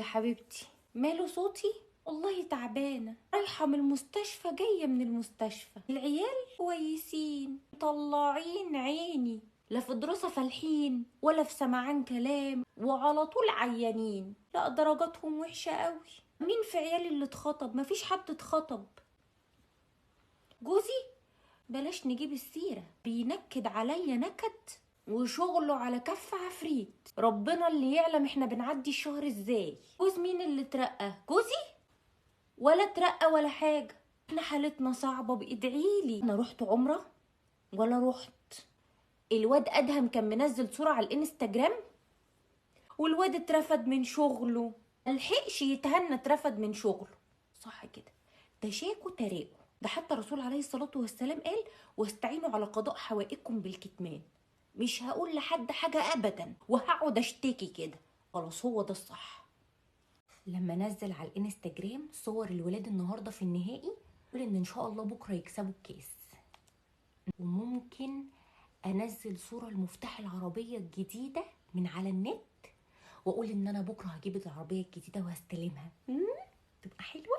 يا حبيبتي؟ ماله صوتي؟ والله تعبانة، رايحة من المستشفى، جاية من المستشفى. العيال كويسين، مطلعين عيني، لا في دراسة فالحين ولا في سمعان كلام، وعلى طول عيانين. لا درجاتهم وحشة قوي. مين في عيالي اللي اتخطب؟ مفيش حد اتخطب. جوزي بلاش نجيب السيرة، بينكد عليا نكد وشغله على كف عفريت. ربنا اللي يعلم احنا بنعدي الشهر ازاي. جوز مين اللي اترقى؟ جوزي ولا اترقى ولا حاجة. احنا حالتنا صعبة، بادعيلي. انا رحت عمرة ولا رحت؟ الواد ادهم كان منزل صورة على الانستجرام، والواد اترفد من شغله، ملحقش يتهنى، اترفد من شغله. صح كده، تشاكوا تراقوا. ده حتى الرسول عليه الصلاة والسلام قال: واستعينوا على قضاء حوائجكم بالكتمان. مش هقول لحد حاجة ابدا وهقعد اشتكي كده. خلاص هو ده الصح. لما نزل على الانستجرام صور الولاد النهارده في النهائي، يقول ان شاء الله بكره يكسبوا الكاس. وممكن انزل صوره المفتاح العربيه الجديده من على النت، واقول ان انا بكره هجيب العربيه الجديده وهستلمها. تبقى حلوه.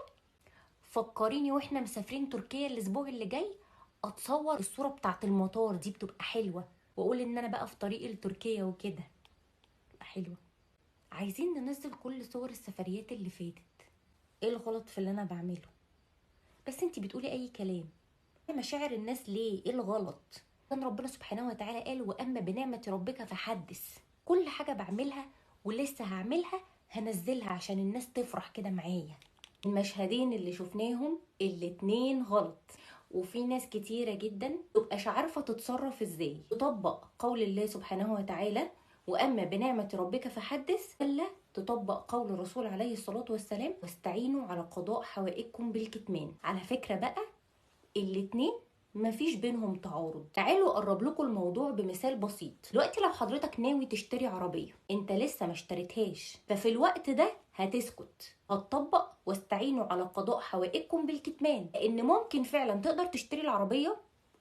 فكريني واحنا مسافرين تركيا الاسبوع اللي جاي، اتصور الصوره بتاعت المطار دي، بتبقى حلوه، واقول ان انا بقى في طريق لتركيا وكده. تبقى حلوه. عايزين ننزل كل صور السفريات اللي فاتت. ايه الغلط في اللي انا بعمله؟ بس انتي بتقولي اي كلام. مشاعر الناس ليه؟ ايه الغلط؟ كان ربنا سبحانه وتعالى قال: واما بنعمة ربك فحدث. كل حاجة بعملها ولسه هعملها هنزلها عشان الناس تفرح كده معايا. المشهدين اللي شفناهم الاتنين غلط، وفي ناس كتيرة جدا متبقاش عارفة تتصرف ازاي تطبق قول الله سبحانه وتعالى: واما بنعمة ربك فحدث، ولا تطبق قول الرسول عليه الصلاة والسلام: واستعينوا على قضاء حوائجكم بالكتمان. على فكرة بقى، الاتنين مفيش بينهم تعارض. تعالوا اقرب لكم الموضوع بمثال بسيط. دلوقتي لو حضرتك ناوي تشتري عربية، انت لسه ما اشتريتهاش، ففي الوقت ده هتسكت، هتطبق واستعينوا على قضاء حوائجكم بالكتمان، لان ممكن فعلا تقدر تشتري العربية،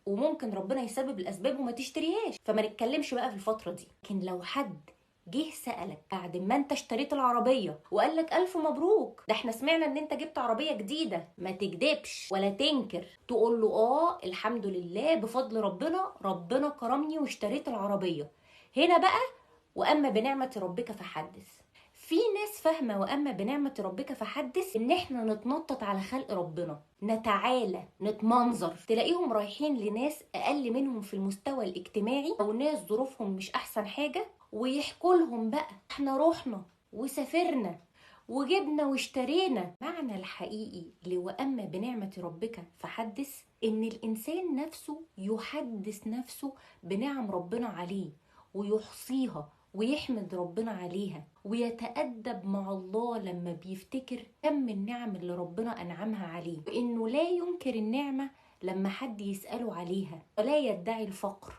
وممكن ربنا يسبب الاسباب وما تشتريهاش، فما نتكلمش بقى في الفترة دي. لكن لو حد جه سألك بعد ما انت اشتريت العربية وقال لك الف مبروك، ده احنا سمعنا ان انت جبت عربية جديدة، ما تكدبش ولا تنكر، تقول له الحمد لله بفضل ربنا، ربنا كرمني واشتريت العربية. هنا بقى واما بنعمة ربك فحدث. في ناس فاهمة واما بنعمة ربك فحدث ان احنا نتنطط على خلق ربنا، نتعالى، نتمنظر. تلاقيهم رايحين لناس اقل منهم في المستوى الاجتماعي، او ناس ظروفهم مش احسن حاجة، ويحكوا لهم بقى احنا رحنا وسافرنا وجبنا واشترينا. معنى الحقيقي لوأما بنعمة ربك فحدث ان الانسان نفسه يحدث نفسه بنعم ربنا عليه، ويحصيها ويحمد ربنا عليها، ويتأدب مع الله لما بيفتكر كم النعم اللي ربنا أنعمها عليه، وإنه لا ينكر النعمة لما حد يسأله عليها، ولا يدعي الفقر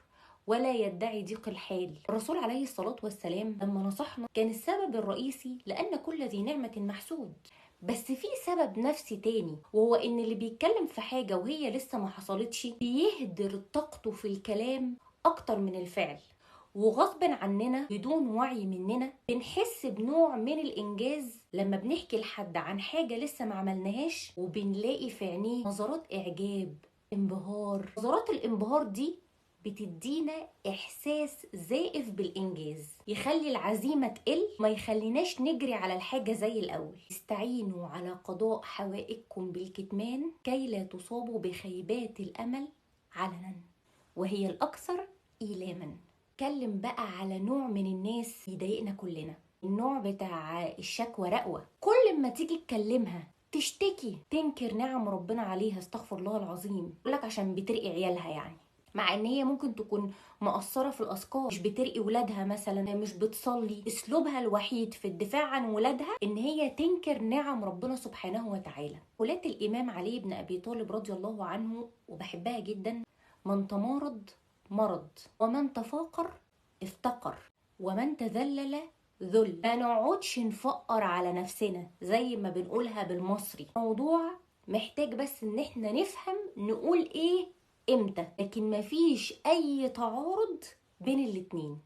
ولا يدعي ضيق الحال. الرسول عليه الصلاة والسلام لما نصحنا كان السبب الرئيسي لأن كل ذي نعمة محسود. بس في سبب نفسي تاني، وهو ان اللي بيتكلم في حاجة وهي لسه ما حصلتش بيهدر طاقته في الكلام اكتر من الفعل، وغصب عننا بدون وعي مننا بنحس بنوع من الانجاز لما بنحكي لحد عن حاجة لسه ما عملناهاش، وبنلاقي في عينيه نظرات اعجاب، انبهار. نظرات الانبهار دي بتدينا احساس زائف بالانجاز، يخلي العزيمه تقل، ما يخليناش نجري على الحاجه زي الاول. استعينوا على قضاء حوائجكم بالكتمان كي لا تصابوا بخيبات الامل علنا، وهي الاكثر ايلاما. اتكلم بقى على نوع من الناس يضايقنا كلنا، النوع بتاع الشكوى رقوة. كل ما تيجي تكلمها تشتكي، تنكر نعم ربنا عليها، استغفر الله العظيم، يقولك عشان بترقي عيالها يعني، مع ان هي ممكن تكون مقصرة في الاذكار، مش بترقي ولادها مثلا، مش بتصلي. اسلوبها الوحيد في الدفاع عن ولادها ان هي تنكر نعم ربنا سبحانه وتعالى. قولات الامام علي بن ابي طالب رضي الله عنه، وبحبها جدا: من تمارض مرض، ومن تفاقر افتقر، ومن تذلل ذل. ما نقعدش نفقر على نفسنا زي ما بنقولها بالمصري. موضوع محتاج بس ان احنا نفهم نقول ايه امتى، لكن مفيش اي تعارض بين الاتنين.